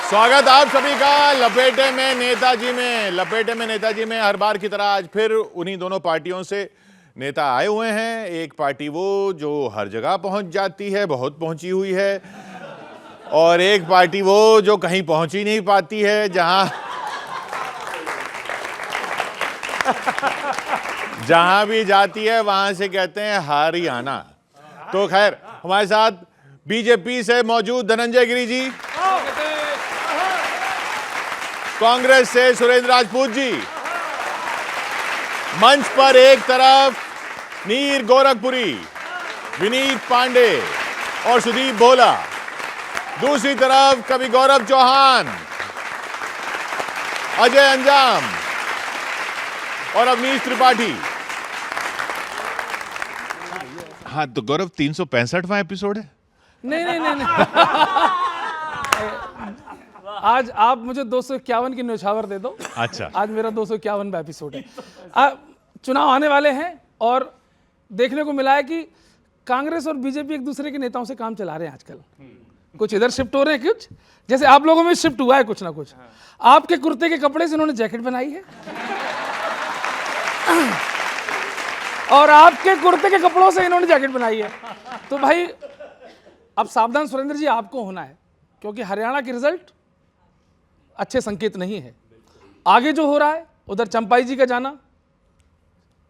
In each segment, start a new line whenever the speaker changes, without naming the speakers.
स्वागत आप सभी का लपेटे में नेताजी में हर बार की तरह आज फिर उन्हीं दोनों पार्टियों से नेता आए हुए हैं। एक पार्टी वो जो हर जगह पहुंच जाती है, बहुत पहुंची हुई है, और एक पार्टी वो जो कहीं पहुंच ही नहीं पाती है, जहां भी जाती है वहां से कहते हैं हरियाणा। तो खैर, हमारे साथ बीजेपी से मौजूद धनंजय गिरी जी, कांग्रेस से सुरेंद्र राजपूत जी, मंच पर एक तरफ नीर गोरखपुरी, विनीत पांडे और सुदीप भोला, दूसरी तरफ कवि गौरव चौहान, अजय अंजाम और अवनीश त्रिपाठी। हाँ, तो गौरव 365वां एपिसोड है?
नहीं। आज आप मुझे 251 की न्यौछावर दे दो।
अच्छा,
आज मेरा 251वां एपिसोड है। चुनाव आने वाले हैं और देखने को मिला है कि कांग्रेस और बीजेपी एक दूसरे के नेताओं से काम चला रहे हैं आजकल। कुछ इधर शिफ्ट हो रहे हैं, कुछ जैसे आप लोगों में शिफ्ट हुआ है कुछ ना कुछ। आपके कुर्ते के कपड़े से इन्होंने जैकेट बनाई है और आपके कुर्ते के कपड़ों से इन्होंने जैकेट बनाई है। तो भाई अब सावधान सुरेंद्र जी आपको होना है, क्योंकि हरियाणा की रिजल्ट अच्छे संकेत नहीं है। आगे जो हो रहा है उधर चंपाई जी का जाना,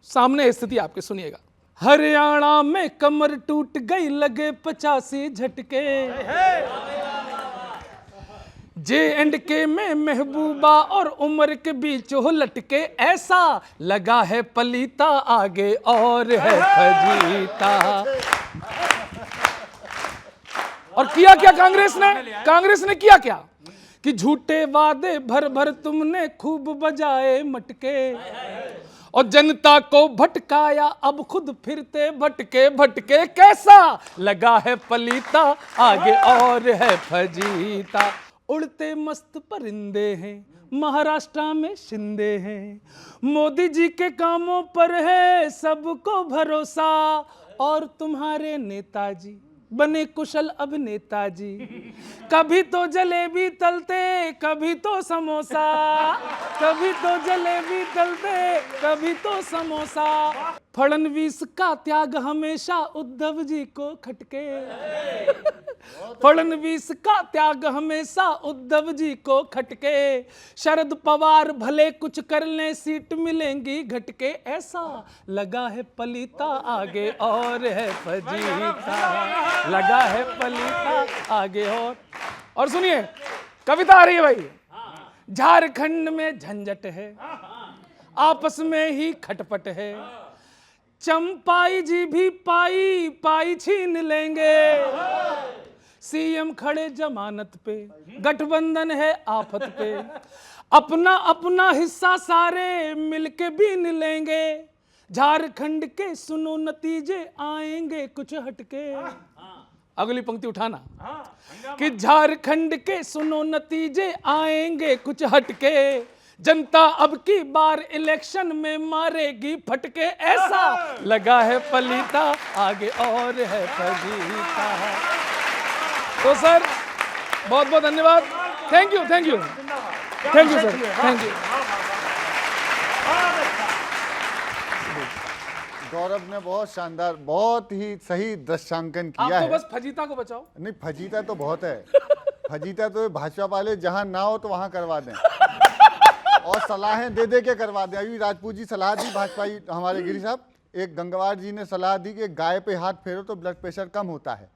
सामने स्थिति आपके सुनिएगा। हरियाणा में कमर टूट गई, लगे 85 झटके। J&K में महबूबा और उमर के बीच हो लटके, ऐसा लगा है पलीता आगे और है फजीता। और किया क्या कांग्रेस ने किया क्या कि झूठे वादे भर भर तुमने खूब बजाए मटके और जनता को भटकाया, अब खुद फिरते भटके भटके, कैसा लगा है पलीता आगे और है फजीता। उड़ते मस्त परिंदे हैं, महाराष्ट्र में शिंदे हैं, मोदी जी के कामों पर है सबको भरोसा, और तुम्हारे नेताजी बने कुशल अभिनेता जी। कभी तो जलेबी तलते, कभी तो समोसा, कभी तो जलेबी तलते, कभी तो समोसा। फडणवीस का त्याग हमेशा उद्धव जी को खटके, फडणवीस का त्याग हमेशा उद्धव जी को खटके। शरद पवार भले कुछ कर ले, सीट मिलेंगी घटके, ऐसा लगा है पलीता आगे और है फजीता, लगा है पलीता आगे और सुनिए कविता आ रही है भाई। झारखंड में झंझट है, आपस में ही खटपट है, चंपाई जी भी पाई छीन लेंगे, सीएम खड़े जमानत पे, गठबंधन है आफत पे, अपना अपना हिस्सा सारे मिलके बीन लेंगे, झारखंड के सुनो नतीजे आएंगे कुछ हटके। अगली पंक्ति उठाना कि झारखंड के सुनो नतीजे आएंगे कुछ हटके, जनता अब की बार इलेक्शन में मारेगी फटके, ऐसा लगा है पलीता आगे और है फजीता। तो सर बहुत बहुत धन्यवाद, thank you sir, thank you.
Gaurav ने बहुत शानदार, बहुत ही सही दृश्यांकन किया
है।
है।
बस फजीता को बचाओ।
नहीं, फजीता तो बहुत है। फजीता तो भाजपा वाले जहां ना हो तो वहां करवा दें और सलाहें दे दे के करवा दें। अभी राजपूत जी सलाह दी, भाजपाई हमारे गिरी साहब, एक गंगवार जी ने सलाह दी कि गाय पे हाथ फेरो तो ब्लड प्रेशर कम होता है।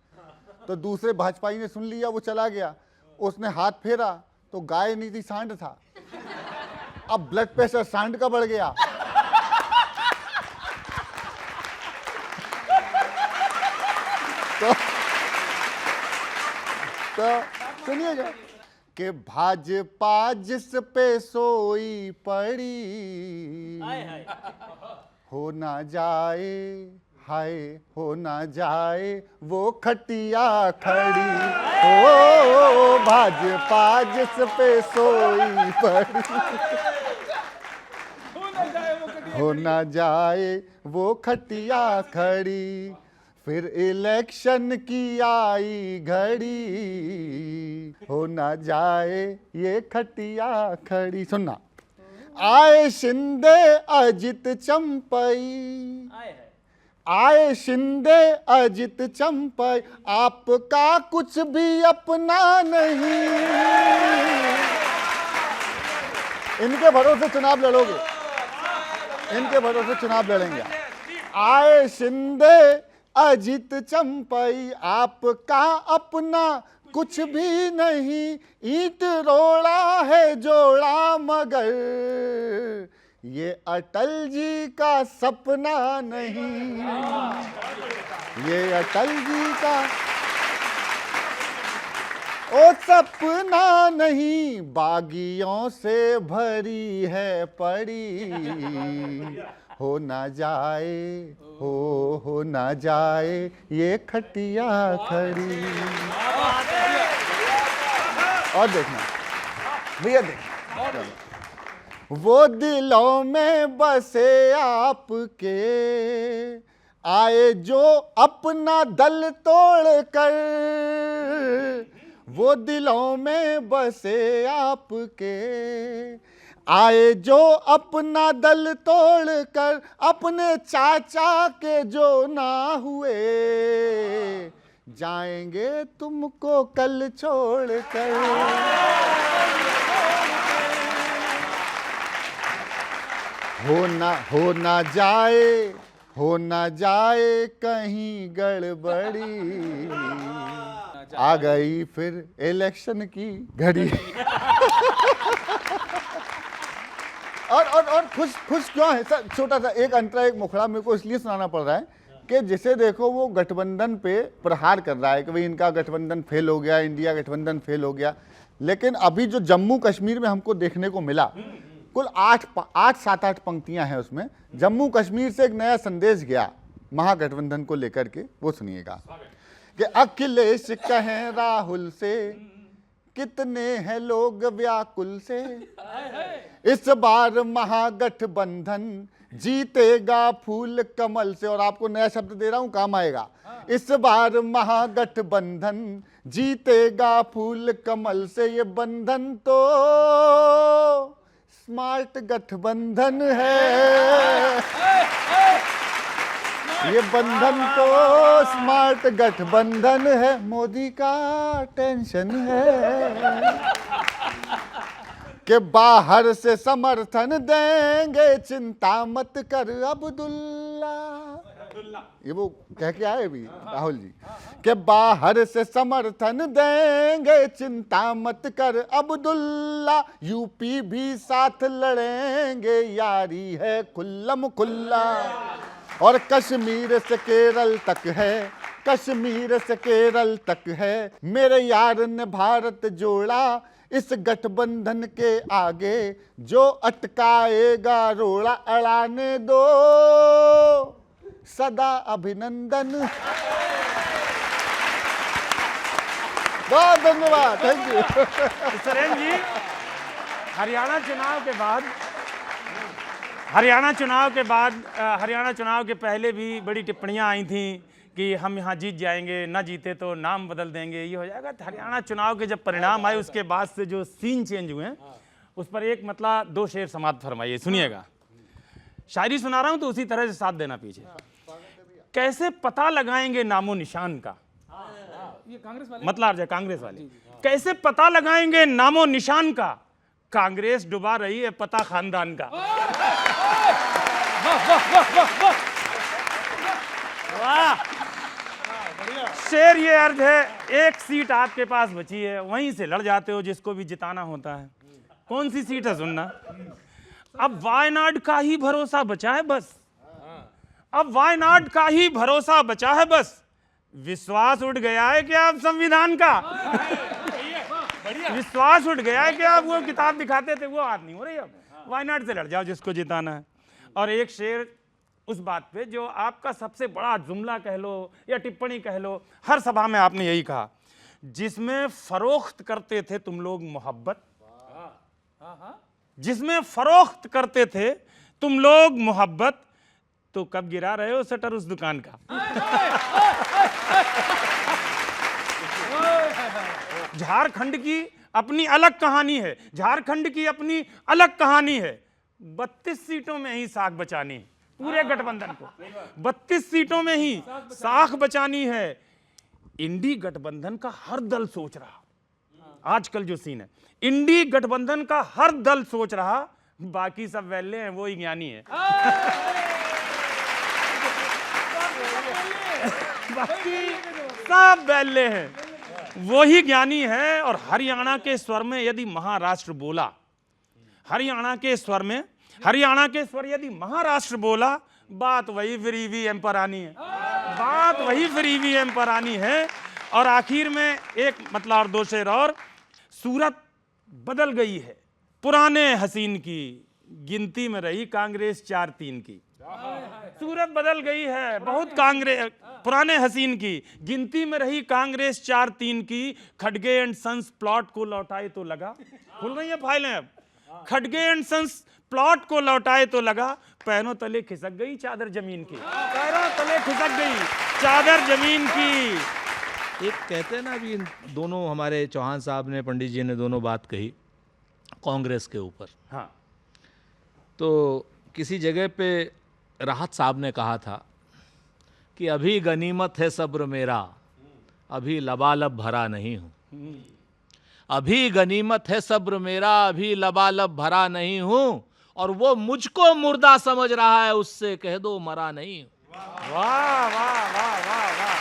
तो दूसरे भाजपाई ने सुन लिया, वो चला गया, उसने हाथ फेरा तो गाय नहीं थी, सांड था। अब ब्लड प्रेशर सांड का बढ़ गया। तो सुनिएगा कि भाजपा जिस पे सोई पड़ी, हो ना जाए हाय, हो ना जाए वो खटिया खड़ी, ओ भाजपा जिस पे सोई पड़ी, हो ना जाए वो खटिया खड़ी, फिर इलेक्शन की आई घड़ी, हो ना जाए ये खटिया खड़ी। सुनना, आए शिंदे अजित चंपई, आए शिंदे अजित चंपई, आपका कुछ भी अपना नहीं। इनके भरोसे चुनाव लड़ोगे, इनके भरोसे चुनाव लड़ेंगे। आए शिंदे अजित चंपई, आपका अपना कुछ भी नहीं। ईंट रोड़ा है जोड़ा मगर ये अटल जी का सपना नहीं, ये अटल जी का ओ सपना नहीं। बागियों से भरी है पड़ी, हो ना जाए, हो ना जाए ये खटिया खड़ी। और देखना भैया, देखना, वो दिलों में बसे आपके, आए जो अपना दल तोड़ कर। वो दिलों में बसे आपके, आए जो अपना दल तोड़ कर। अपने चाचा के जो ना हुए, जाएंगे तुमको कल छोड़ कर। हो ना जाए, हो ना जाए कहीं गड़बड़ी, आ गई फिर इलेक्शन की घड़ी। और खुश क्यों है सर? छोटा सा एक अंतरा, एक मुखड़ा मेरे को इसलिए सुनाना पड़ रहा है कि जिसे देखो वो गठबंधन पे प्रहार कर रहा है कि भाई इनका गठबंधन फेल हो गया, इंडिया गठबंधन फेल हो गया। लेकिन अभी जो जम्मू कश्मीर में हमको देखने को मिला, कुल 7-8 पंक्तियां हैं उसमें। जम्मू कश्मीर से एक नया संदेश गया महागठबंधन को लेकर के, वो सुनिएगा कि अखिलेश कहें राहुल से, कितने हैं लोग व्याकुल से। इस बार महागठबंधन जीतेगा फूल कमल से। और आपको नया शब्द दे रहा हूं, काम आएगा। इस बार महागठबंधन जीतेगा फूल कमल से। ये बंधन तो स्मार्ट गठबंधन है, ये बंधन तो स्मार्ट गठबंधन है। मोदी का टेंशन है कि बाहर से समर्थन देंगे, चिंता मत कर अब्दुल्ला। ये वो कह के आए भी राहुल जी कि बाहर से समर्थन देंगे, चिंता मत कर अब्दुल्ला। यूपी भी साथ लड़ेंगे, यारी है खुल्लम खुल्ला। और कश्मीर से केरल तक है, कश्मीर से केरल तक है। मेरे यार ने भारत जोड़ा, इस गठबंधन के आगे जो अटकाएगा रोड़ा। अड़ाने दो सदा अभिनंदन। बहुत धन्यवाद, थैंक यू।
सुरेंद्र जी, हरियाणा चुनाव के पहले भी बड़ी टिप्पणियां आई थी कि हम यहाँ जीत जाएंगे, ना जीते तो नाम बदल देंगे, ये हो जाएगा। तो हरियाणा चुनाव के जब परिणाम आए उसके बाद से जो सीन चेंज हुए हैं, उस पर एक मतलब 2 शेर समाप्त फरमाइए, सुनिएगा। शायरी सुना रहा हूं तो उसी तरह से साथ देना पीछे। कैसे पता लगाएंगे नामो निशान का,
ये कांग्रेस वाले,
मतलब कांग्रेस वाले कैसे पता लगाएंगे नामो निशान का। कांग्रेस डुबा रही है पता खानदान का। वाह, शेर ये अर्ज है, एक सीट आपके पास बची है, वहीं से लड़ जाते हो जिसको भी जिताना होता है। कौन सी सीट है सुनना। अब वायनाड का ही भरोसा बचा है बस, अब वायनाड का ही भरोसा बचा है बस। विश्वास उठ गया है कि आप संविधान का, विश्वास उठ गया है कि आप वो किताब दिखाते थे वो बात नहीं हो रही। अब वायनाड से लड़ जाओ जिसको जिताना है। और एक शेर उस बात पे जो आपका सबसे बड़ा जुमला कह लो या टिप्पणी कह लो, हर सभा में आपने यही कहा, जिसमें फरोख्त करते थे तुम लोग मोहब्बत, जिसमें फरोख्त करते थे तुम लोग मोहब्बत, तो कब गिरा रहे हो शटर उस दुकान का? झारखंड की अपनी अलग कहानी है, झारखंड की अपनी अलग कहानी है। 32 सीटों में ही साख बचानी है पूरे गठबंधन को, 32 सीटों में ही साख बचानी है। इंडी गठबंधन का हर दल सोच रहा, आजकल जो सीन है, इंडी गठबंधन का हर दल सोच रहा, बाकी सब वैले हैं, वो ही ज्ञानी है। बाकी सब वैले हैं, वो ही ज्ञानी है। और हरियाणा के स्वर में यदि महाराष्ट्र बोला, हरियाणा के स्वर में, हरियाणा के स्वर यदि महाराष्ट्र बोला, बात वही फिर ईवीएम पर आनी है, बात वही फिर ईवीएम पर आनी है। और आखिर में एक मतलब और दो शेर और, सूरत बदल गई है पुराने हसीन की, गिनती में रही कांग्रेस 4-3 की। सूरत बदल गई है बहुत कांग्रेस पुराने हसीन की, गिनती में रही कांग्रेस 4-3 की। खड़गे एंड सन्स प्लॉट को लौटाए तो लगा, खुल गई है फाइलें अब, खड़गे एंड सन्स प्लॉट को लौटाए तो लगा, पैरों तले खिसक गई चादर जमीन की, पैरों तले खिसक गई चादर जमीन की।
एक कहते हैं ना, अभी इन दोनों हमारे चौहान साहब ने, पंडित जी ने दोनों बात कही कांग्रेस के ऊपर।
हाँ,
तो किसी जगह पे राहत साहब ने कहा था कि अभी गनीमत है सब्र मेरा, अभी लबालब भरा नहीं हूँ। अभी गनीमत है सब्र मेरा, अभी लबालब भरा नहीं हूँ। और वो मुझको मुर्दा समझ रहा है, उससे कह दो मरा नहीं हूँ।
वाह वाह वाह वाह वाह।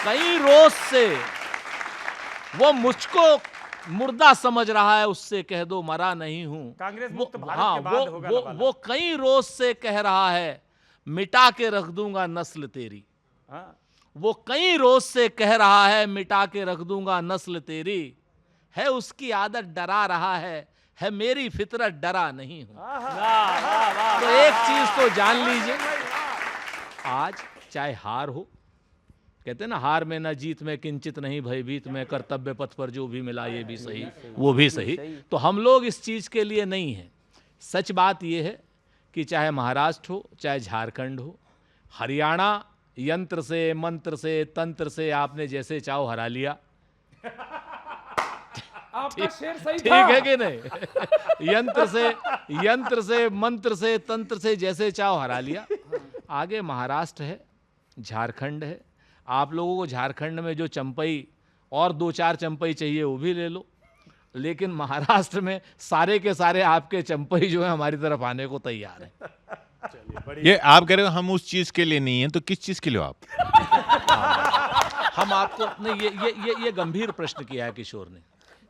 कई रोज से वो मुझको मुर्दा समझ रहा है, उससे कह दो मरा नहीं हूं।
कांग्रेस
वो,
मुक्त भारत
हाँ,
के बाद होगा लबालब।
वो कई रोज से कह रहा है, मिटा के रख दूंगा नस्ल तेरी।
हाँ,
वो कई रोज से कह रहा है, मिटा के रख दूंगा नस्ल तेरी। है उसकी आदत डरा रहा है मेरी फितरत डरा नहीं हूं। तो एक चीज तो जान लीजिए, आज चाहे हार हो, कहते हैं ना, हार में न जीत में किंचित नहीं भयभीत में, कर्तव्य पथ पर जो भी मिला ये भी सही वो भी सही। तो हम लोग इस चीज के लिए नहीं हैं। सच बात ये है कि चाहे महाराष्ट्र हो, चाहे झारखंड हो, हरियाणा यंत्र से, मंत्र से, तंत्र से आपने जैसे चाहो हरा लिया।
आपका शेर सही
ठीक
था।
है कि नहीं? यंत्र से, मंत्र से, तंत्र से जैसे चाहो हरा लिया। आगे महाराष्ट्र है, झारखंड है। आप लोगों को झारखंड में जो चंपई और 2-4 चंपई चाहिए वो भी ले लो, लेकिन महाराष्ट्र में सारे के सारे आपके चंपई जो है हमारी तरफ आने को तैयार है।
ये आप कह रहे हो हम उस चीज के लिए नहीं है, तो किस चीज के लिए हो आप?
हम आपको नहीं, ये गंभीर प्रश्न किया है किशोर ने।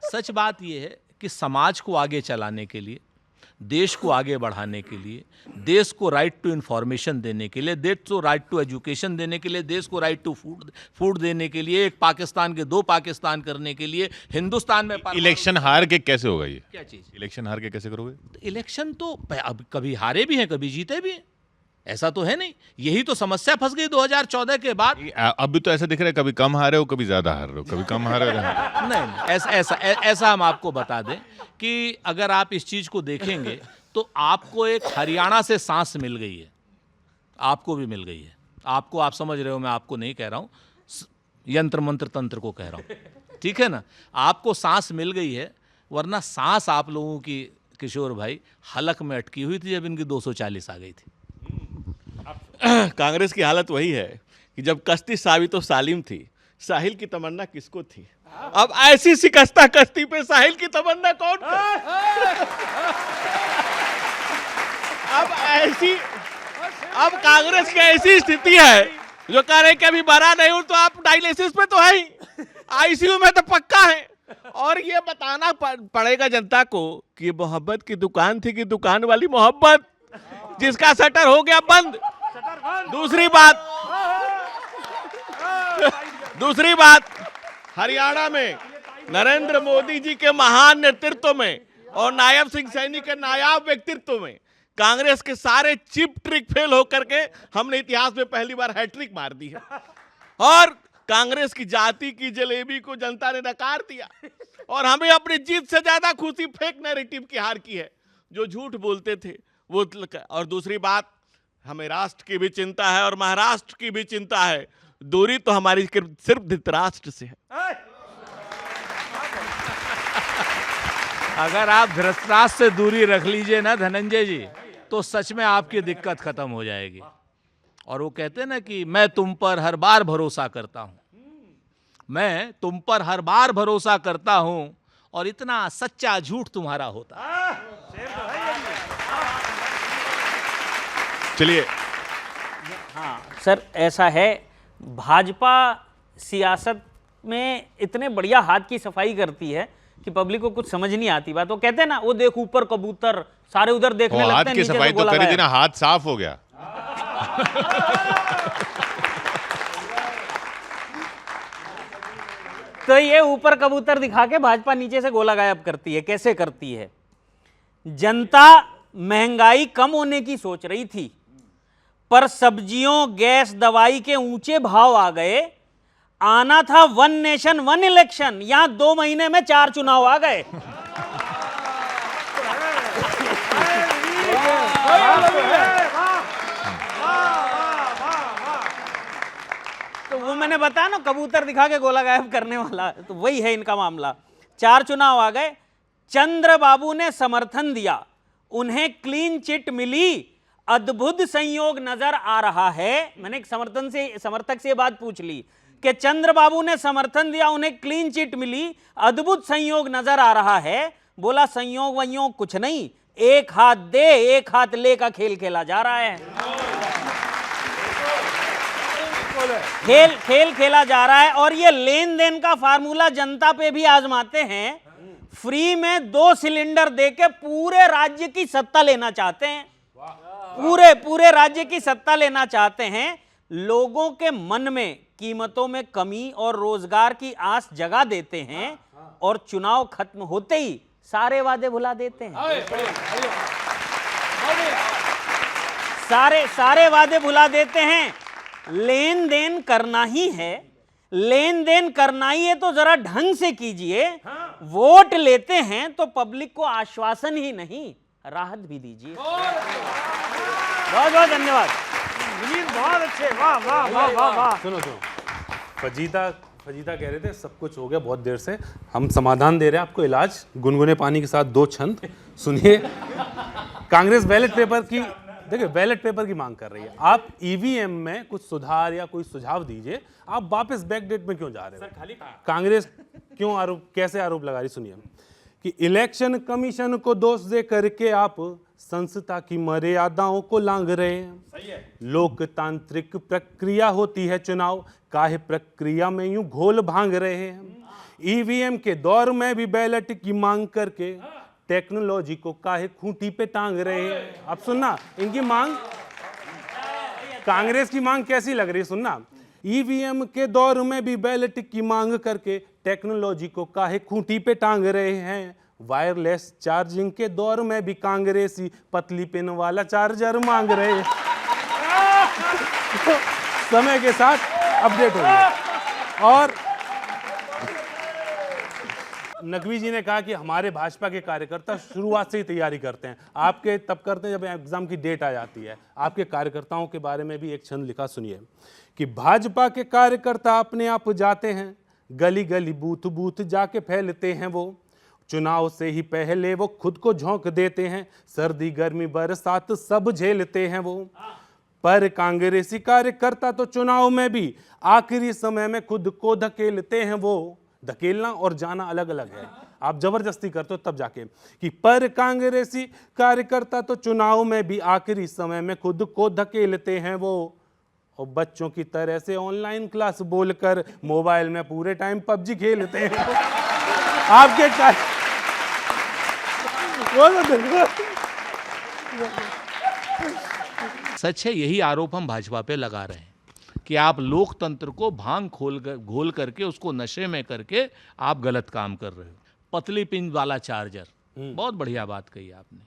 सच बात ये है कि समाज को आगे चलाने के लिए, देश को आगे बढ़ाने के लिए, देश को राइट टू इंफॉर्मेशन देने के लिए, देश को राइट टू एजुकेशन देने के लिए, देश को राइट टू फूड देने के लिए, एक पाकिस्तान के 2 पाकिस्तान करने के लिए, हिंदुस्तान में
इलेक्शन हार के कैसे होगा ये?
क्या चीज?
इलेक्शन हार के कैसे करोगे?
इलेक्शन तो अब कभी हारे भी हैं, कभी जीते भी हैं, ऐसा तो है नहीं। यही तो समस्या फंस गई 2014 के बाद।
अब भी तो ऐसा दिख रहा है, कभी कम हारे हो, कभी ज्यादा हार रहे हो, कभी कम हारे हो।
नहीं, ऐसा हम आपको बता दें कि अगर आप इस चीज को देखेंगे तो आपको एक हरियाणा से सांस मिल गई है, आपको भी मिल गई है। आपको, आप समझ रहे हो, मैं आपको नहीं कह रहा हूं, यंत्र मंत्र तंत्र को कह रहा हूं, ठीक है ना? आपको सांस मिल गई है, वरना सांस आप लोगों की, किशोर भाई, हलक में अटकी हुई थी जब इनकी 240 आ गई थी।
कांग्रेस की हालत वही है कि जब कश्ती साबित व सालिम थी, साहिल की तमन्ना किसको थी? अब ऐसी शिकस्ता कश्ती पे साहिल की तमन्ना कौन करे? अब कांग्रेस की ऐसी स्थिति है जो कह रहे कि अभी भरा नहीं हूं, तो आप डायलिसिस पे तो है ही, आईसीयू में तो पक्का है। और ये बताना पड़ेगा जनता को कि मोहब्बत की दुकान थी कि दुकान वाली मोहब्बत, जिसका शटर हो गया बंद। दूसरी बात, हरियाणा में नरेंद्र मोदी जी के महान नेतृत्व में और नायब सिंह सैनी के नायाब व्यक्तित्व में कांग्रेस के सारे चिप ट्रिक फेल होकर के हमने इतिहास में पहली बार हैट्रिक मार दी है। और कांग्रेस की जाति की जलेबी को जनता ने नकार दिया, और हमें अपनी जीत से ज्यादा खुशी फेक नैरेटिव की हार की है, जो झूठ बोलते थे वो। और दूसरी बात, हमें राष्ट्र की भी चिंता है और महाराष्ट्र की भी चिंता है। दूरी तो हमारी सिर्फ धृतराष्ट्र से है।
अगर आप धृतराष्ट्र से दूरी रख लीजिए ना धनंजय जी, तो सच में आपकी दिक्कत खत्म हो जाएगी। और वो कहते हैं ना कि मैं तुम पर हर बार भरोसा करता हूं, मैं तुम पर हर बार भरोसा करता हूं, और इतना सच्चा झूठ तुम्हारा होता है।
चलिए,
हाँ सर, ऐसा है, भाजपा सियासत में इतने बढ़िया हाथ की सफाई करती है कि पब्लिक को कुछ समझ नहीं आती बात। वो कहते हैं ना, वो देख ऊपर कबूतर, सारे उधर देखने
हाथ
लगते हैं,
की
नीचे
सफाई
से
तो
गोला
करी थी
गायब।
ना, हाथ साफ हो गया।
तो ये ऊपर कबूतर दिखा के भाजपा नीचे से गोला गायब करती है। कैसे करती है? जनता महंगाई कम होने की सोच रही थी, पर सब्जियों, गैस, दवाई के ऊंचे भाव आ गए। आना था वन नेशन वन इलेक्शन, यहां 2 महीने में 4 चुनाव आ गए। तो वो मैंने बताया ना, कबूतर दिखा के गोला गायब करने वाला, तो वही है इनका मामला। 4 चुनाव आ गए, चंद्रबाबू ने समर्थन दिया, उन्हें क्लीन चिट मिली, अद्भुत संयोग नजर आ रहा है। मैंने एक समर्थक से ये बात पूछ ली कि चंद्रबाबू ने समर्थन दिया, उन्हें क्लीन चिट मिली, अद्भुत संयोग नजर आ रहा है। बोला संयोग वयोग कुछ नहीं, एक हाथ दे एक हाथ ले का खेल खेला जा रहा है। खेल खेला जा रहा है। और ये लेन देन का फार्मूला जनता पे भी आजमाते हैं। फ्री में 2 सिलेंडर देके पूरे राज्य की सत्ता लेना चाहते हैं, पूरे राज्य की सत्ता लेना चाहते हैं। लोगों के मन में कीमतों में कमी और रोजगार की आस जगा देते हैं, और चुनाव खत्म होते ही सारे वादे भुला देते हैं। सारे वादे भुला देते हैं। लेन देन करना ही है, लेन देन करना ही है तो जरा ढंग से कीजिए। वोट लेते हैं तो पब्लिक को आश्वासन ही नहीं, राहत भी दीजिए। बहुत बहुत धन्यवाद।
बहुत अच्छे, वाह वाह वाह वाह वाह।
सुनो, फजीता कह रहे थे सब कुछ हो गया बहुत देर से, हम समाधान दे रहे हैं आपको, इलाज गुनगुने पानी के साथ 2 छंद सुनिए। कांग्रेस बैलेट पेपर की, देखिए बैलेट पेपर की मांग कर रही है। आप ईवीएम में कुछ सुधार या कोई सुझाव दीजिए। आप वापस बैकडेट में क्यों जा रहे हो? कांग्रेस क्यों कैसे आरोप लगा रही, सुनिए। कि इलेक्शन कमीशन को दोष दे करके आप संस्था की मर्यादाओं को लांघ रहे हैं। लोकतांत्रिक प्रक्रिया होती है चुनाव, काहे प्रक्रिया में यूं घोल भांग रहे हैं। ईवीएम के दौर में भी बैलेट की मांग करके टेक्नोलॉजी को काहे खूंटी पे टांग रहे हैं। अब सुनना इनकी मांग, कांग्रेस की मांग कैसी लग रही है, सुनना। ईवीएम के दौर में भी बैलेट की मांग करके टेक्नोलॉजी को काहे खूंटी पे टांग रहे हैं। वायरलेस चार्जिंग के दौर में भी कांग्रेसी पतली पिन वाला चार्जर मांग रहे हैं। समय के साथ अपडेट होंगे। और नकवी जी ने कहा कि हमारे भाजपा के कार्यकर्ता शुरुआत से ही तैयारी करते हैं। आपके तब करते हैं जब एग्जाम की डेट आ जाती है। आपके कार्यकर्ताओं के बारे में भी एक छंद लिखा, सुनिए। कि भाजपा के कार्यकर्ता अपने आप जाते हैं, गली गली बूथ बूथ जाके फैलते हैं वो। चुनाव से ही पहले वो खुद को झोंक देते हैं, सर्दी गर्मी बरसात सब झेलते हैं वो। पर कांग्रेसी कार्यकर्ता तो चुनाव में भी आखिरी समय में खुद को धकेलते हैं वो। धकेलना और जाना अलग अलग है, आप जबरदस्ती करते हो तब जाके। कि पर कांग्रेसी कार्यकर्ता तो चुनाव में भी आखिरी समय में खुद को धकेलते हैं वो। और बच्चों की तरह से ऑनलाइन क्लास बोलकर मोबाइल में पूरे टाइम पबजी खेलते हैं। आपके
सच है, यही आरोप हम भाजपा पे लगा रहे हैं कि आप लोकतंत्र को भांग घोल करके उसको नशे में करके आप गलत काम कर रहे हो। पतली पिन वाला चार्जर, बहुत बढ़िया बात कही आपने।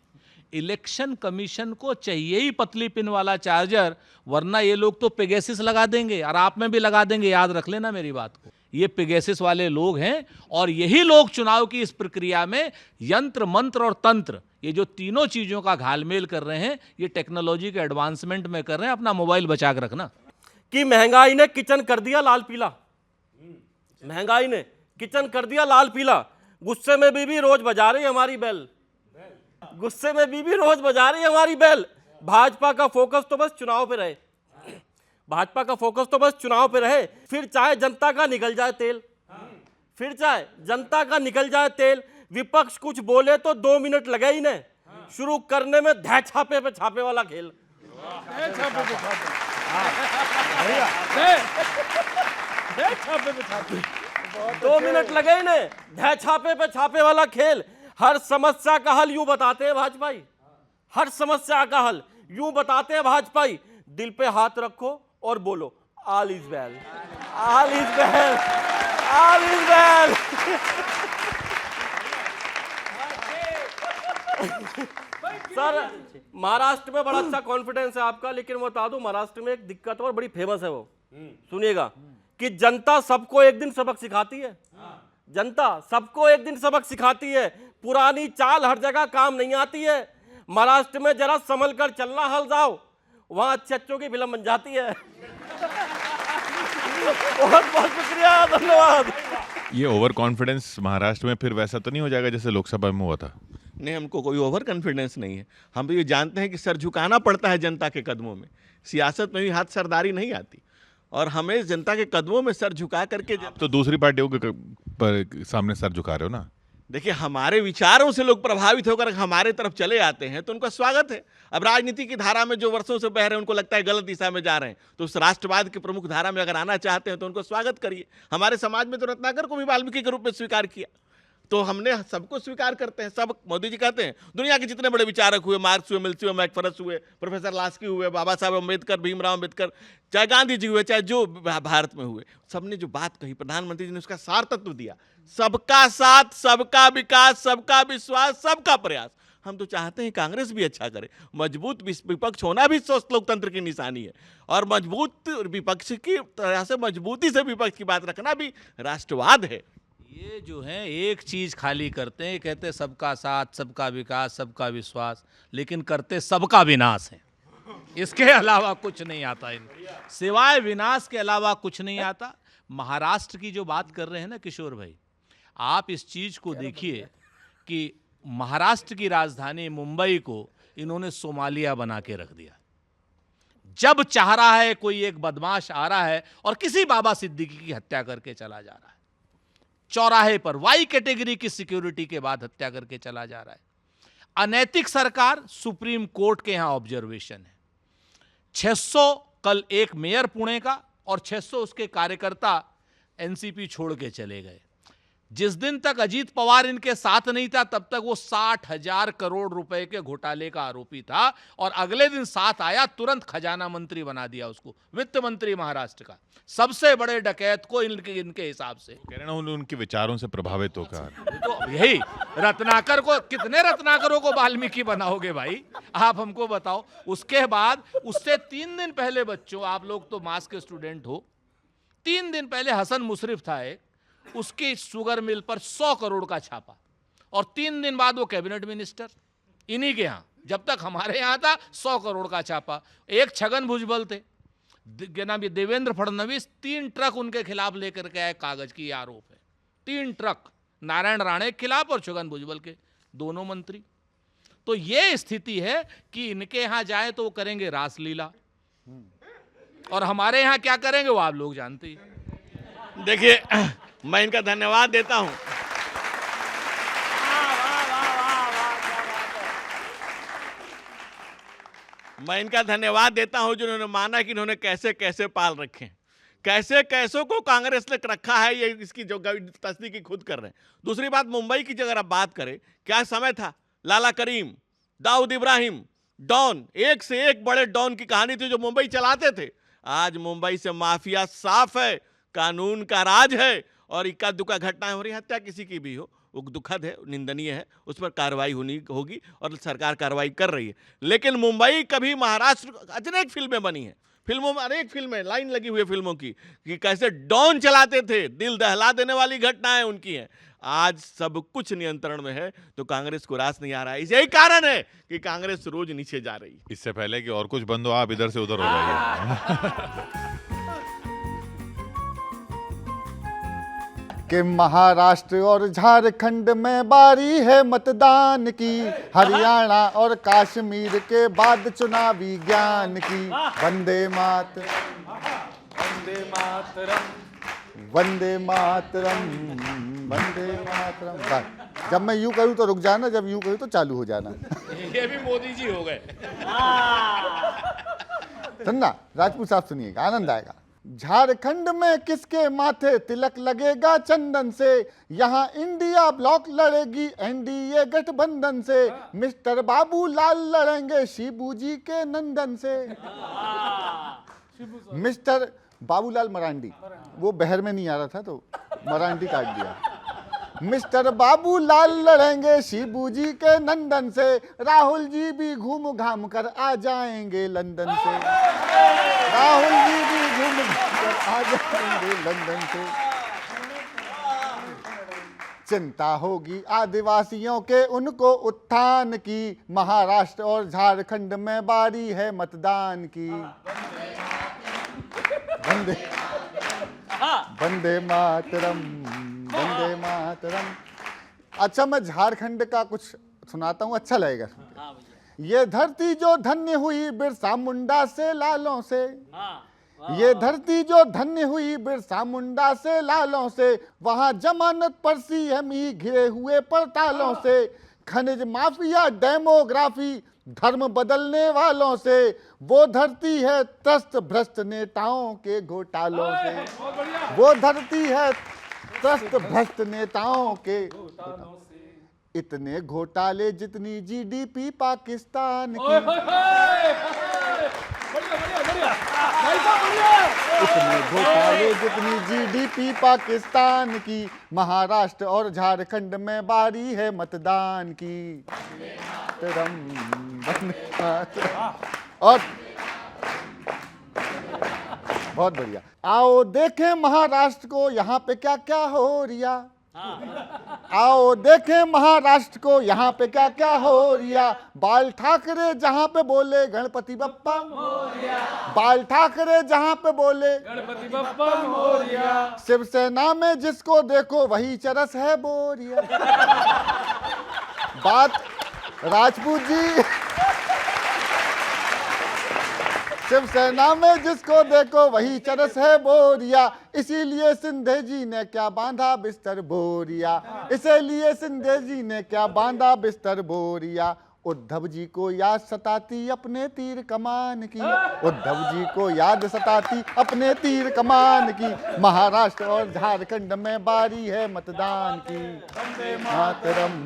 इलेक्शन कमीशन को चाहिए ही पतली पिन वाला चार्जर, वरना ये लोग तो पेगासस लगा देंगे और आप में भी लगा देंगे। याद रख लेना मेरी बात को, ये पेगासस वाले लोग हैं और यही लोग चुनाव की इस प्रक्रिया में यंत्र मंत्र और तंत्र ये जो तीनों चीजों का घालमेल कर रहे हैं, ये टेक्नोलॉजी के एडवांसमेंट में कर रहे हैं। अपना मोबाइल बचा के रखना।
कि महंगाई ने किचन कर दिया लाल पीला, महंगाई ने किचन कर दिया लाल पीला। गुस्से में बीबी रोज बजा रही हमारी बेल, गुस्से में बीबी रोज बजा रही हमारी बेल। भाजपा का फोकस तो बस चुनाव पे रहे, भाजपा का फोकस तो बस चुनाव पे रहे। फिर चाहे जनता का निकल जाए तेल, फिर चाहे जनता का निकल जाए तेल। विपक्ष कुछ बोले तो 2 मिनट लगे ही नहीं शुरू करने में धै छापे पे छापे वाला खेल। 2 मिनट लगे ही नहीं, धै छापे पे छापे वाला खेल। हर समस्या का हल यूं बताते हैं भाजपाई, हर समस्या का हल यूं बताते हैं भाजपाई। दिल पे हाथ रखो और बोलो all is well, all is well, all is well. Sir Maharashtra में बड़ा अच्छा कॉन्फिडेंस है आपका, लेकिन मैं बता दूं महाराष्ट्र में एक दिक्कत और बड़ी फेमस है, वो सुनिएगा कि जनता सबको एक दिन सबक सिखाती है, जनता सबको एक दिन सबक सिखाती है। पुरानी चाल हर जगह काम नहीं आती है। महाराष्ट्र में जरा संभल कर चलना हल जाओ, वहां अच्छे अच्छों की फिल्म बन जाती है। बहुत बहुत शुक्रिया, धन्यवाद।
ये ओवर कॉन्फिडेंस महाराष्ट्र में फिर वैसा तो नहीं हो जाएगा जैसे लोकसभा में हुआ था?
नहीं, हमको कोई ओवर कॉन्फिडेंस नहीं है। हम तो ये जानते हैं कि सर झुकाना पड़ता है जनता के कदमों में। सियासत में भी हाथ सरदारी नहीं आती, और हमें जनता के कदमों में सर झुका करके
तो दूसरी पार्टियों के पर सामने सर झुका रहे हो ना।
देखिए, हमारे विचारों से लोग प्रभावित होकर हमारे तरफ चले आते हैं तो उनका स्वागत है। अब राजनीति की धारा में जो वर्षों से बह रहे हैं, उनको लगता है गलत दिशा में जा रहे हैं, तो उस राष्ट्रवाद की प्रमुख धारा में अगर आना चाहते हैं तो उनको स्वागत करिए। हमारे समाज में तो रत्नाकर को भी वाल्मीकि के रूप में स्वीकार किया, तो हमने सबको स्वीकार करते हैं। सब मोदी जी कहते हैं दुनिया के जितने बड़े विचारक हुए, मार्क्स हुए, मिल्सी हुए, मैकफरस हुए, प्रोफेसर लास्की हुए, बाबा साहब अम्बेडकर, भीमराव अम्बेडकर, चाहे गांधी जी हुए, चाहे जो भारत में हुए, सबने जो बात कही, प्रधानमंत्री जी ने उसका सार तत्व दिया। सबका साथ, सबका विकास, सबका विश्वास, सबका प्रयास। हम तो चाहते हैं कांग्रेस भी अच्छा करे। मजबूत विपक्ष होना भी स्वस्थ लोकतंत्र की निशानी है, और मजबूत विपक्ष की तरह से मजबूती से विपक्ष की बात रखना भी राष्ट्रवाद है।
ये जो है एक चीज खाली करते हैं, कहते हैं सबका साथ, सबका विकास, सबका विश्वास, लेकिन करते सबका विनाश है। इसके अलावा कुछ नहीं आता इनको, सिवाय विनाश के अलावा कुछ नहीं आता। महाराष्ट्र की जो बात कर रहे हैं ना किशोर भाई, आप इस चीज को देखिए कि महाराष्ट्र की राजधानी मुंबई को इन्होंने सोमालिया बना के रख दिया। जब चाह रहा है कोई एक बदमाश आ रहा है और किसी बाबा सिद्दीकी की हत्या करके चला जा रहा है, चौराहे पर वाई कैटेगरी की सिक्योरिटी के बाद हत्या करके चला जा रहा है। अनैतिक सरकार, सुप्रीम कोर्ट के यहां ऑब्जर्वेशन है। 600 कल एक मेयर पुणे का और 600 उसके कार्यकर्ता एनसीपी छोड़ के चले गए। जिस दिन तक अजीत पवार इनके साथ नहीं था, तब तक वो 60,000 करोड़ रुपए के घोटाले का आरोपी था, और अगले दिन साथ आया, तुरंत खजाना मंत्री बना दिया उसको, वित्त मंत्री महाराष्ट्र का, सबसे बड़े डकैत को इनके हिसाब से।
कह रहे ना उनके विचारों से प्रभावित होकर।
तो यही रत्नाकर को, कितने रत्नाकरों को वाल्मीकि बनाओगे भाई, आप हमको बताओ। उसके बाद उससे 3 दिन पहले, बच्चों आप लोग तो मास के स्टूडेंट हो, 3 दिन पहले हसन मुशरिफ था एक, उसकी शुगर मिल पर 100 करोड़ का छापा, और 3 दिन बाद वो कैबिनेट मिनिस्टर इन्हीं के यहाँ। जब तक हमारे यहाँ था 100 करोड़ का छापा। एक छगन भुजबल थे, क्या नाम ये, देवेंद्र फडणवीस, 3 ट्रक उनके खिलाफ लेकर के आए, कागज की आरोप है। 3 ट्रक नारायण राणे के खिलाफ और छगन भुजबल के, दोनों मंत्री। तो ये स्थिति है कि इनके यहाँ जाए तो वो करेंगे रासलीला, और हमारे यहाँ क्या करेंगे वो आप लोग जानते ही।
देखिए, मैं इनका धन्यवाद देता हूं। मैं इनका धन्यवाद देता हूं जिन्होंने माना कि इन्होंने कैसे कैसे पाल रखे हैं, कैसे कैसों को कांग्रेस ने रखा है, ये इसकी जो तस्दीक खुद कर रहे हैं। दूसरी बात, मुंबई की अगर आप बात करें, क्या समय था, लाला करीम, दाऊद इब्राहिम, डॉन, एक से एक बड़े डॉन की कहानी थी जो मुंबई चलाते थे। आज मुंबई से माफिया साफ है, कानून का राज है, और इक्का दुक्का घटनाएं हो रही, हत्या किसी की भी हो, वो दुखद है, निंदनीय है, उस पर कार्रवाई होगी, और सरकार कार्रवाई कर रही है। लेकिन मुंबई कभी महाराष्ट्र, अनेक फिल्में बनी हैं, फिल्मों में अनेक फिल्में लाइन लगी हुई है फिल्मों की कि कैसे डॉन चलाते थे, दिल दहला देने वाली घटनाएं उनकी हैं। आज सब कुछ नियंत्रण में है तो कांग्रेस को रास नहीं आ रहा है। यही कारण है कि कांग्रेस रोज नीचे जा रही है।
इससे पहले कि और कुछ बंद हो, आप इधर से उधर हो जाइए।
कि महाराष्ट्र और झारखंड में बारी है मतदान की, हरियाणा और कश्मीर के बाद चुनावी ज्ञान की। वंदे मातरम,
वंदे मातरम,
वंदे मातरम, वंदे मातरम। बस जब मैं यूं करूं तो रुक जाना, जब यूं करूं तो चालू हो जाना।
ये भी मोदी जी हो गए।
सुनना राजपूत साहब, सुनिएगा, आनंद आएगा। झारखंड में किसके माथे तिलक लगेगा चंदन से, यहाँ इंडिया ब्लॉक लड़ेगी एनडीए गठबंधन से। मिस्टर बाबू लाल लड़ेंगे शिबू जी के नंदन से। मिस्टर बाबूलाल मरांडी, वो बहर में नहीं आ रहा था तो मरांडी काट दिया। मिस्टर बाबू लाल लड़ेंगे शिबू जी के नंदन से। राहुल जी भी घूम घाम कर आ जाएंगे लंदन से। राहुल जी भी घूम घाम कर आ जाएंगे लंदन से। चिंता होगी आदिवासियों के उनको उत्थान की, महाराष्ट्र और झारखंड में बारी है मतदान की। वंदे वंदे मातरम, वंदे मातरम। अच्छा, मैं झारखंड का कुछ सुनाता हूँ, अच्छा लगेगा सुन के। ये धरती जो धन्य हुई बिरसा मुंडा से लालों से, ये धरती जो धन्य हुई बिरसा मुंडा से लालों से। वहाँ जमानत पर सीएम ही घिरे हुए पड़तालों से। खनिज माफिया, डेमोग्राफी, धर्म बदलने वालों से। वो धरती है त्रस्त भ्रष्ट नेताओं के घोटालों से। वो धरती है त्रस्त भ्रष्ट नेताओं के। इतने घोटाले जितनी जीडीपी पाकिस्तान की। इतने घोटाले जितनी जीडीपी पाकिस्तान की। महाराष्ट्र और झारखंड में बारी है मतदान की। और बहुत बढ़िया। आओ देखें महाराष्ट्र को, यहाँ पे क्या क्या हो रिया। आओ देखें महाराष्ट्र को, यहाँ पे क्या क्या हो रिया। बाल ठाकरे जहाँ पे बोले गणपति बप्पा मोरिया। बाल ठाकरे जहाँ पे बोले
गणपति बप्पा मोरिया।
शिवसेना में जिसको देखो वही चरस है बोरिया। बात राजपूत जी, शिवसेना में जिसको देखो वही चरस है बोरिया। इसीलिए सिंधे जी ने क्या बांधा बिस्तर बोरिया। इसीलिए सिंधे जी ने क्या बांधा बिस्तर बोरिया। उद्धव जी को याद सताती अपने तीर कमान की। उद्धव जी को याद सताती अपने तीर कमान की। महाराष्ट्र और झारखंड में बारी है मतदान की। वंदे मातरम,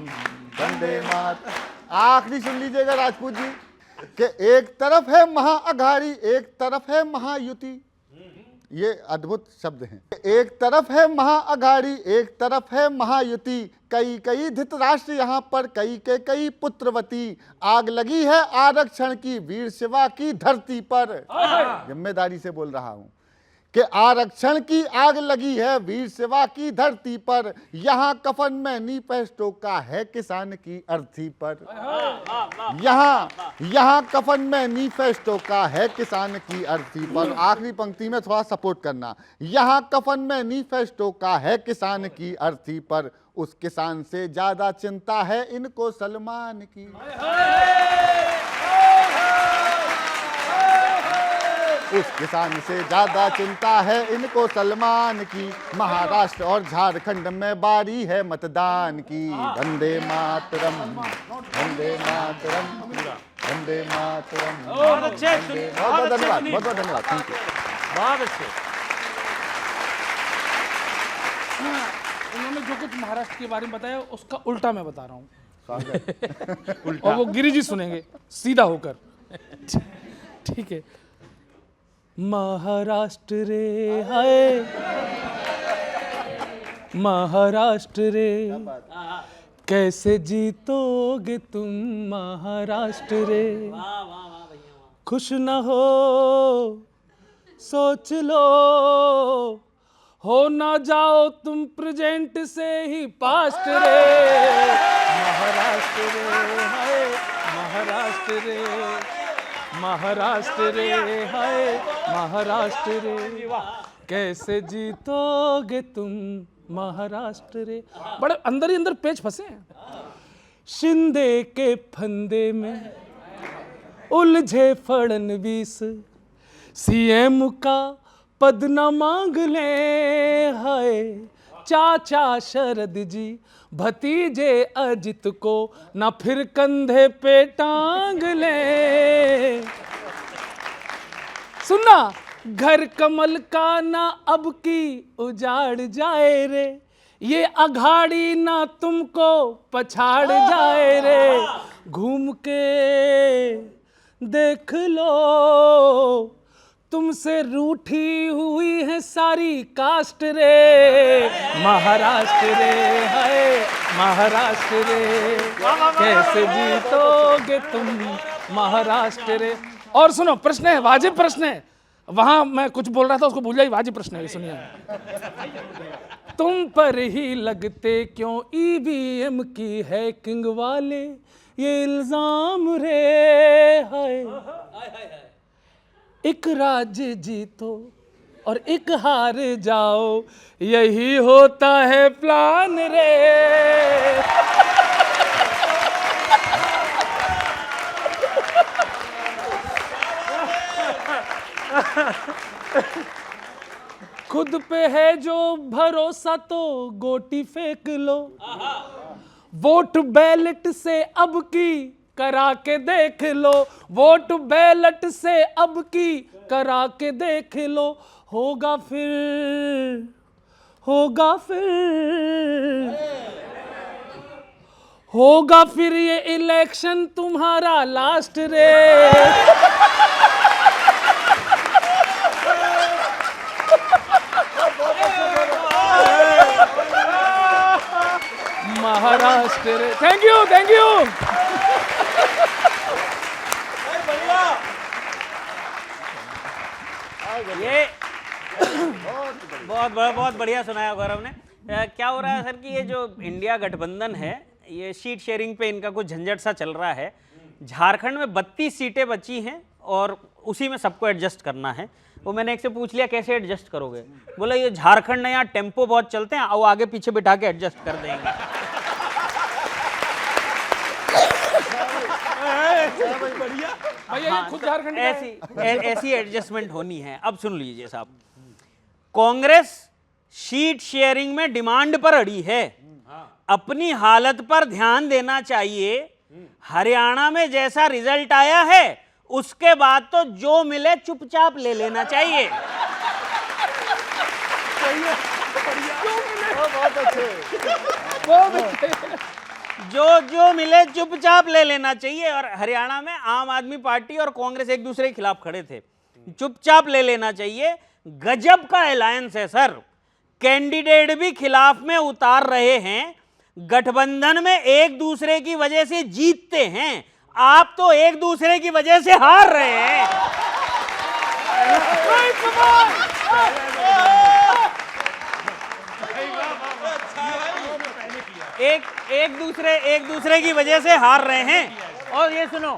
वंदे मातरम। आखिरी सुन लीजिएगा राजपूत जी, कि एक तरफ है महाअघाड़ी, एक तरफ है महायुति। ये अद्भुत शब्द हैं। एक तरफ है महाअघाड़ी, एक तरफ है महायुति। कई कई धृतराष्ट्र यहाँ पर, कई के कई पुत्रवती। आग लगी है आरक्षण की वीर शिवा की धरती पर। जिम्मेदारी से बोल रहा हूँ कि आरक्षण की आग लगी है वीर शिवा की धरती पर। यहाँ कफन में निपेस्टो का है किसान की अर्थी पर। यहाँ कफन में निपेस्टो का है किसान की अर्थी पर। आखिरी पंक्ति में थोड़ा सपोर्ट करना। यहाँ कफन में निपेस्टो का है किसान की अर्थी पर। उस किसान से ज्यादा चिंता है इनको सलमान की। उस किसान से ज्यादा चिंता है इनको सलमान की। महाराष्ट्र और झारखंड में बारी है मतदान की। वंदे मातरम, वंदे मातरम, वंदे मातरम।
बहुत अच्छे,
बहुत बहुत धन्यवाद, बहुत बहुत धन्यवाद, थैंक यू।
बहुत अच्छे।
उन्होंने जो कुछ महाराष्ट्र के बारे में बताया उसका उल्टा मैं बता रहा हूँ। और वो गिरिजी सुनेंगे सीधा होकर। ठीक है। महाराष्ट्र रे हाय, महाराष्ट्र रे कैसे जीतोगे तुम महाराष्ट्र रे। खुश न हो सोच लो, हो ना जाओ तुम प्रेजेंट से ही पास्ट रे, महाराष्ट्र रे हाय महाराष्ट्र रे, महाराष्ट्र रे हाय महाराष्ट्र रे, कैसे जीतोगे तुम महाराष्ट्र रे। बड़े अंदर ही अंदर पेच फंसे हैं। शिंदे के फंदे में उलझे फडणवीस, सीएम का पद न मांग ले, हाय चाचा शरद जी भतीजे अजित को ना फिर कंधे पे टांग ले। सुनना, घर कमल का ना अब की उजाड़ जाए रे, ये अघाड़ी ना तुमको पछाड़ जाए रे, घूम के देख लो, तुमसे रूठी हुई है सारी कास्ट रे, महाराष्ट्र रे हाय महाराष्ट्र रे, कैसे जीतोगे तुम महाराष्ट्र रे। और सुनो, प्रश्न है, वाजिब प्रश्न है, वहां मैं कुछ बोल रहा था उसको भूल जाइए, वाजिब प्रश्न है, सुनिए। तुम पर ही लगते क्यों ईवीएम की हैकिंग वाले ये इल्जाम रे, हाय एक राज्य जीतो और एक हार जाओ, यही होता है प्लान रे। खुद पे है जो भरोसा तो गोटी फेंक लो, वोट बैलेट से अब की करा के देख लो, वोट बैलेट से अब की करा के देख लो, होगा फिर होगा फिर ये इलेक्शन तुम्हारा लास्ट रे। महाराष्ट्र रे। Thank you, thank you.
ये बहुत बढ़िया सुनाया गौरव ने। क्या हो रहा है सर कि ये जो इंडिया गठबंधन है, ये सीट शेयरिंग पे इनका कुछ झंझट सा चल रहा है। झारखंड में 32 सीटें बची हैं और उसी में सबको एडजस्ट करना है। वो मैंने एक से पूछ लिया कैसे एडजस्ट करोगे, बोला ये झारखंड में यहाँ टेम्पो बहुत चलते हैं, वो आगे पीछे बिठा के एडजस्ट कर देंगे।
भैया ये खुद झारखंड
ऐसी एडजस्टमेंट होनी है। अब सुन लीजिए साहब, कांग्रेस सीट शेयरिंग में डिमांड पर अड़ी है, अपनी हालत पर ध्यान देना चाहिए। हरियाणा में जैसा रिजल्ट आया है उसके बाद तो जो मिले चुपचाप ले लेना चाहिए। जो मिले चुपचाप ले लेना चाहिए। और हरियाणा में आम आदमी पार्टी और कांग्रेस एक दूसरे के खिलाफ खड़े थे, चुपचाप ले लेना चाहिए। गजब का अलायंस है सर, कैंडिडेट भी खिलाफ में उतार रहे हैं, गठबंधन में एक दूसरे की वजह से जीतते हैं, आप तो एक दूसरे की वजह से हार रहे हैं। एक दूसरे की वजह से हार रहे हैं। और ये सुनो,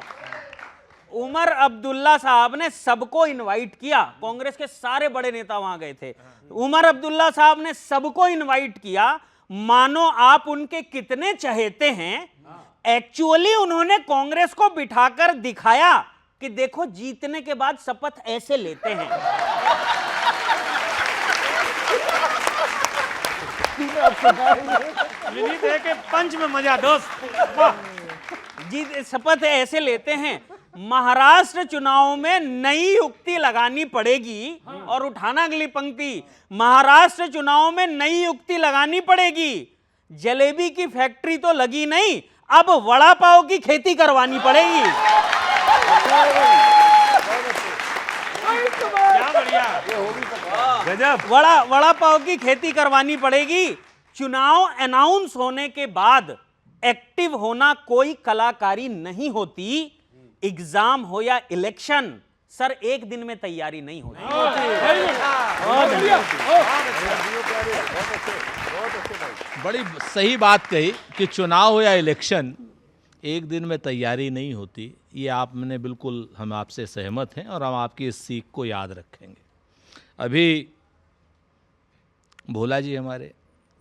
उमर अब्दुल्ला साहब ने सबको इनवाइट किया, कांग्रेस के सारे बड़े नेता वहां गए थे। उमर अब्दुल्ला साहब ने सबको इनवाइट किया, मानो आप उनके कितने चहेते हैं। एक्चुअली उन्होंने कांग्रेस को बिठाकर दिखाया कि देखो जीतने के बाद शपथ ऐसे लेते हैं।
पंच में मजा दोस्त।
जीत शपथ ऐसे लेते हैं। महाराष्ट्र चुनाव में नई युक्ति लगानी पड़ेगी। और उठाना अगली पंक्ति, महाराष्ट्र चुनाव में नई युक्ति लगानी पड़ेगी। जलेबी की फैक्ट्री तो लगी नहीं, अब वड़ा पाव की खेती करवानी पड़ेगी।
क्या बढ़िया, गजब।
वड़ा पाव की खेती करवानी पड़ेगी। चुनाव अनाउंस होने के बाद एक्टिव होना कोई कलाकारी नहीं होती। एग्जाम हो या इलेक्शन, सर एक दिन में तैयारी नहीं होती।
बड़ी सही बात कही कि चुनाव हो या इलेक्शन एक दिन में तैयारी नहीं होती। ये आपने बिल्कुल, हम आपसे सहमत हैं और हम आपकी इस सीख को याद रखेंगे। अभी भोला जी हमारे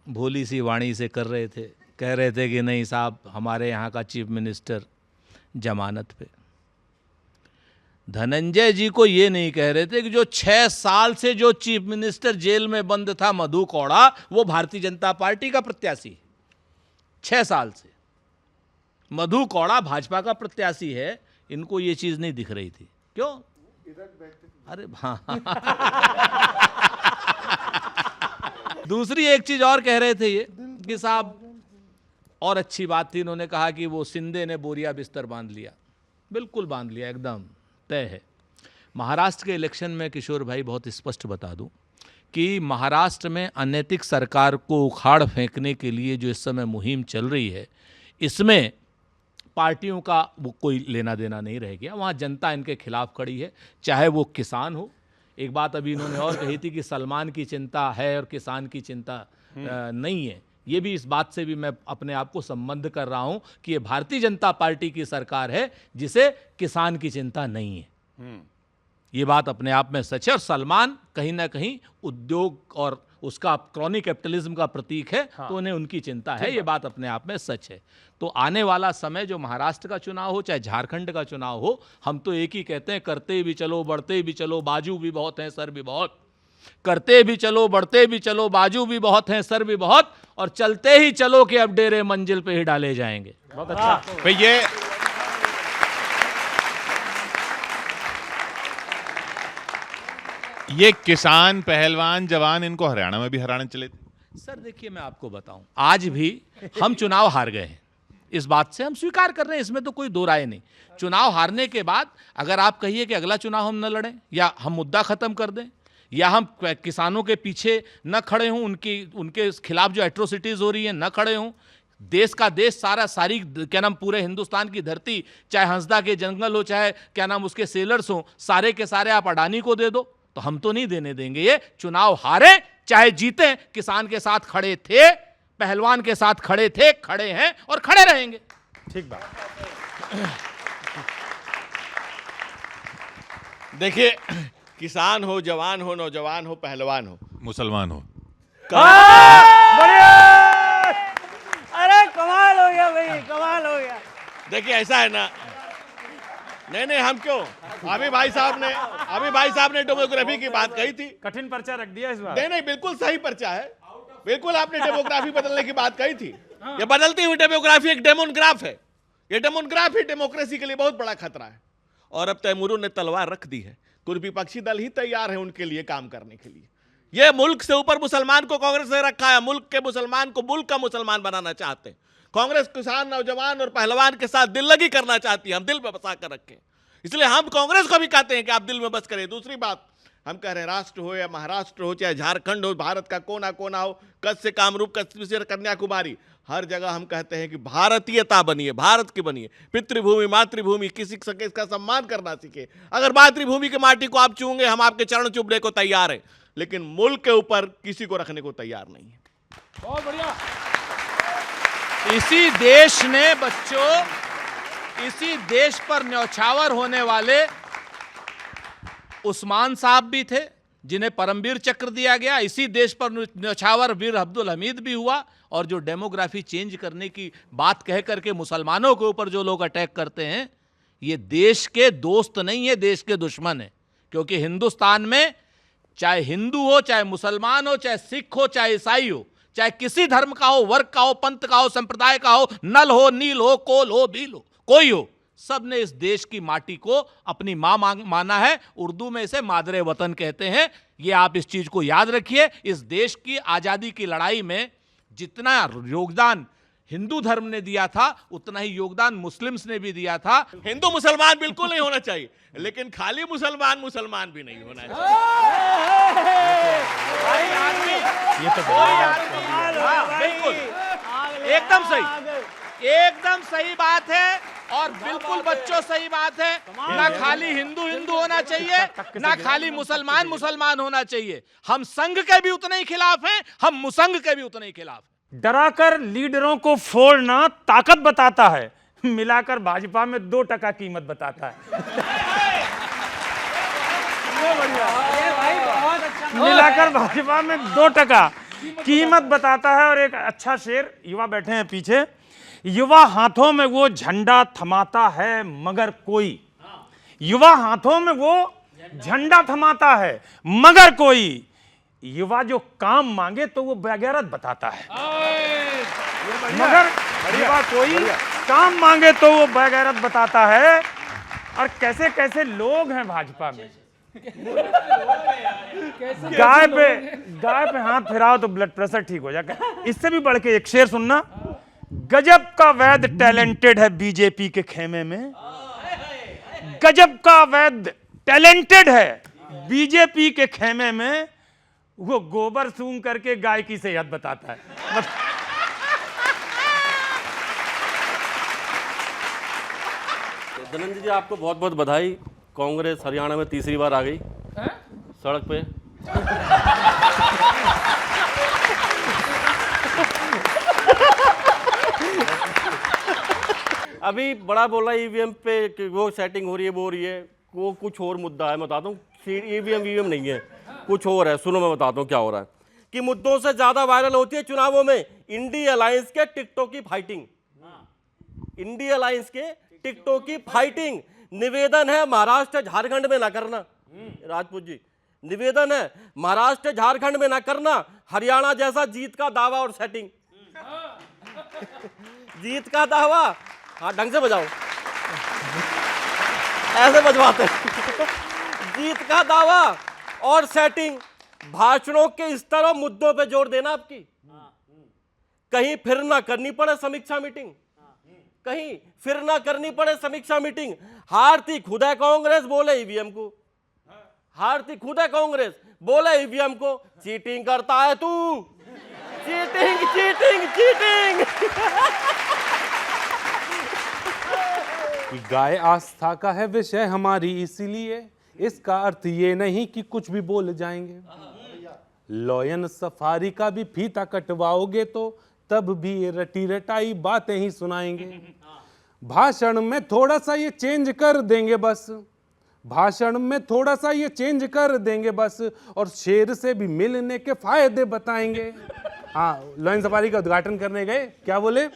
भोली सी वाणी से कर रहे थे, कह रहे थे कि नहीं साहब हमारे यहाँ का चीफ मिनिस्टर जमानत पे। धनंजय जी को ये नहीं कह रहे थे कि जो 6 साल से जो चीफ मिनिस्टर जेल में बंद था मधु कोड़ा, वो भारतीय जनता पार्टी का प्रत्याशी 6 साल से। मधु कोड़ा भाजपा का प्रत्याशी है। इनको ये चीज नहीं दिख रही थी। क्यों? अरे हाँ दूसरी एक चीज और कह रहे थे ये कि साहब, और अच्छी बात थी, इन्होंने कहा कि वो शिंदे ने बोरिया बिस्तर बांध लिया। बिल्कुल बांध लिया, एकदम तय है। महाराष्ट्र के इलेक्शन में किशोर भाई बहुत स्पष्ट बता दूं कि महाराष्ट्र में अनैतिक सरकार को उखाड़ फेंकने के लिए जो इस समय मुहिम चल रही है, इसमें पार्टियों का वो कोई लेना देना नहीं रह गया। वहाँ जनता इनके खिलाफ खड़ी है, चाहे वो किसान हो। एक बात अभी इन्होंने और कही थी कि सलमान की चिंता है और किसान की चिंता नहीं है। ये भी, इस बात से भी मैं अपने आप को संबंध कर रहा हूं कि ये भारतीय जनता पार्टी की सरकार है जिसे किसान की चिंता नहीं है। ये बात अपने आप में सच है। और सलमान कहीं ना कहीं उद्योग और उसका क्रॉनी कैपिटलिज्म का प्रतीक है, तो उन्हें उनकी चिंता है। ये बात अपने आप में सच है। तो आने वाला समय, जो महाराष्ट्र का चुनाव हो चाहे झारखंड का चुनाव हो, हम तो एक ही कहते हैं, करते भी चलो बढ़ते भी चलो, बाजू भी बहुत हैं सर भी बहुत। करते भी चलो बढ़ते भी चलो, बाजू भी बहुत हैं सर भी बहुत, और चलते ही चलो कि अब डेरे मंजिल पे ही डाले जाएंगे।
बहुत अच्छा भाई। ये किसान पहलवान जवान, इनको हरियाणा में भी हराने चले थे।
सर देखिए, मैं आपको बताऊं, आज भी हम चुनाव हार गए हैं, इस बात से हम स्वीकार कर रहे हैं, इसमें तो कोई दो राय नहीं। चुनाव हारने के बाद अगर आप कहिए कि अगला चुनाव हम न लड़ें, या हम मुद्दा खत्म कर दें, या हम किसानों के पीछे न खड़े हों, उनके खिलाफ जो एट्रोसिटीज हो रही हैं न खड़े हों, देश का देश सारी क्या नाम पूरे हिंदुस्तान की धरती, चाहे हंसदा के जंगल हो, चाहे क्या नाम उसके सेलर्स हो, सारे के सारे आप अडानी को दे दो, तो हम तो नहीं देने देंगे। ये चुनाव हारे चाहे जीते, किसान के साथ खड़े थे, पहलवान के साथ खड़े थे, खड़े हैं और खड़े रहेंगे।
ठीक बात।
देखिए, किसान हो, जवान हो, नौजवान हो, पहलवान हो,
मुसलमान हो,
अरे कमाल हो गया भाई, कमाल हो गया।
देखिए ऐसा है ना, नहीं हम क्यों, अभी भाई साहब ने डेमोग्राफी की बात कही थी।
कठिन पर्चा रख दिया इस बार।
नहीं बिल्कुल सही पर्चा है। बिल्कुल आपने डेमोग्राफी बदलने की बात कही थी। ये बदलती हुई डेमोग्राफी एक डेमोग्राफ है। ये डेमोग्राफ ही डेमोक्रेसी के लिए बहुत बड़ा खतरा है। और अब तैमूरों ने तलवार रख दी है। कुछ विपक्षी दल ही तैयार है उनके लिए काम करने के लिए। ये मुल्क से ऊपर मुसलमान को कांग्रेस ने रखा है। मुल्क के मुसलमान को मुल्क का मुसलमान बनाना चाहते हैं। कांग्रेस किसान, नौजवान और पहलवान के साथ दिल लगी करना चाहती है। हम दिल में बसा कर रखें, इसलिए हम कांग्रेस को भी कहते हैं कि आप दिल में बस करें। दूसरी बात, हम कह रहे हैं राष्ट्र हो या महाराष्ट्र हो, चाहे झारखंड हो, भारत का कोना कोना हो, कच्छ से कामरूप, कच्छ से कन्याकुमारी, हर जगह हम कहते हैं कि भारतीयता बनिए, भारत की बनिए। पितृभूमि, मातृभूमि, किसी सके इसका सम्मान करना सीखे। अगर मातृभूमि की माटी को आप छूंगे, हम आपके चरण चुभने को तैयार हैं, लेकिन मुल्क के ऊपर किसी को रखने को तैयार नहीं है।
बहुत बढ़िया।
इसी देश ने बच्चों, इसी देश पर न्यौछावर होने वाले उस्मान साहब भी थे जिन्हें परमवीर चक्र दिया गया। इसी देश पर न्यौछावर वीर अब्दुल हमीद भी हुआ। और जो डेमोग्राफी चेंज करने की बात कह करके मुसलमानों के ऊपर जो लोग अटैक करते हैं, ये देश के दोस्त नहीं है, देश के दुश्मन है। क्योंकि हिंदुस्तान में चाहे हिंदू हो, चाहे मुसलमान हो, चाहे सिख हो, चाहे ईसाई हो, चाहे किसी धर्म का हो, वर्ग का हो, पंथ का हो, संप्रदाय का हो, नल हो, नील हो, कोल हो, भील हो, कोई हो, सब ने इस देश की माटी को अपनी मां माना है। उर्दू में इसे मादरे वतन कहते हैं। ये आप इस चीज को याद रखिए। इस देश की आजादी की लड़ाई में जितना योगदान हिंदू धर्म ने दिया था, उतना ही योगदान मुस्लिम्स ने भी दिया था।
हिंदू मुसलमान बिल्कुल नहीं होना चाहिए, लेकिन खाली मुसलमान भी नहीं होना चाहिए।
ये तो बिल्कुल एकदम सही बात है। और बिल्कुल बच्चों सही बात है, ना खाली हिंदू हिंदू होना चाहिए, ना खाली मुसलमान मुसलमान होना चाहिए। हम संघ के भी उतने ही खिलाफ हैं, हम मुसंघ के भी उतने ही खिलाफ हैं।
डराकर लीडरों को फोड़ना ताकत बताता है, मिलाकर भाजपा में 2% कीमत बताता है। मिलाकर भाजपा में 2% कीमत बताता है। और एक अच्छा शेर, युवा बैठे हैं पीछे, युवा हाथों में वो झंडा थमाता है मगर कोई, युवा हाथों में वो झंडा थमाता है मगर कोई, युवा जो काम मांगे तो वो बेगैरत बताता है, मगर युवा कोई काम मांगे तो वो बेगैरत बताता है। और कैसे कैसे लोग हैं भाजपा में, गाय पे हाथ फिराओ तो ब्लड प्रेशर ठीक हो जाएगा। इससे भी बढ़ के एक शेर सुनना, गजब का वैद टैलेंटेड है बीजेपी के खेमे में, गजब का वैद टैलेंटेड है बीजेपी के खेमे में, वो गोबर सूंघ करके गाय की सेहत बताता है।
धनंजय जी, आपको बहुत बहुत बधाई। कांग्रेस हरियाणा में तीसरी बार आ गई सड़क पे। अभी बड़ा बोला ईवीएम पे कि वो सेटिंग हो रही है, वो हो रही है, वो कुछ और मुद्दा है। मैं बताता हूँ, ईवीएम नहीं है, कुछ और है। सुनो, मैं बताता हूँ क्या हो रहा है। कि मुद्दों से ज्यादा वायरल होती है चुनावों में इंडी अलायंस के टिकटों की फाइटिंग, इंडी अलायंस के टिकटों की फाइटिंग। निवेदन है महाराष्ट्र झारखंड में ना करना, राजपूत जी, निवेदन है महाराष्ट्र झारखंड में ना करना। हरियाणा जैसा जीत का दावा और सेटिंग, जीत का दावा, हाँ ढंग से बजाओ, ऐसे बजवाते जीत का दावा और सेटिंग। भाषणों के स्तर और मुद्दों पे जोर देना आपकी, कहीं फिर ना करनी पड़े समीक्षा मीटिंग, कहीं फिर ना करनी पड़े समीक्षा मीटिंग। हारती खुद है कांग्रेस, बोले ईवीएम को, हारती खुद है कांग्रेस, बोले ईवीएम को चीटिंग करता है तू, चीटिंग चीटिंग चीटिंग।
गाय आस्था का है विषय हमारी, इसीलिए इसका अर्थ ये नहीं कि कुछ भी बोल जाएंगे। लॉयन सफारी का भी फीता कटवाओगे तो तब भी ये रटी रटाई बातें ही सुनाएंगे। भाषण में थोड़ा सा ये चेंज कर देंगे बस, भाषण में थोड़ा सा ये चेंज कर देंगे बस, और शेर से भी मिलने के फायदे बताएंगे। हाँ, लॉयन सफारी का उद्घाटन करने गए, क्या बोले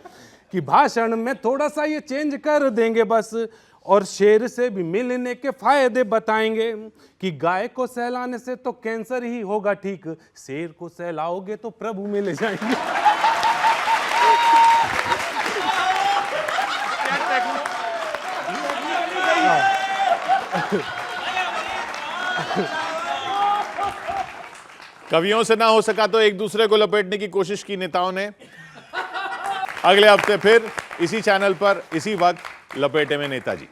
कि भाषण में थोड़ा सा ये चेंज कर देंगे बस, और शेर से भी मिलने के फायदे बताएंगे। कि गाय को सहलाने से तो कैंसर ही होगा ठीक, शेर को सहलाओगे तो प्रभु मिल जाएंगे।
कवियों से ना हो सका तो एक दूसरे को लपेटने की कोशिश की नेताओं ने। अगले हफ्ते फिर इसी चैनल पर इसी वक्त लपेटे में नेताजी।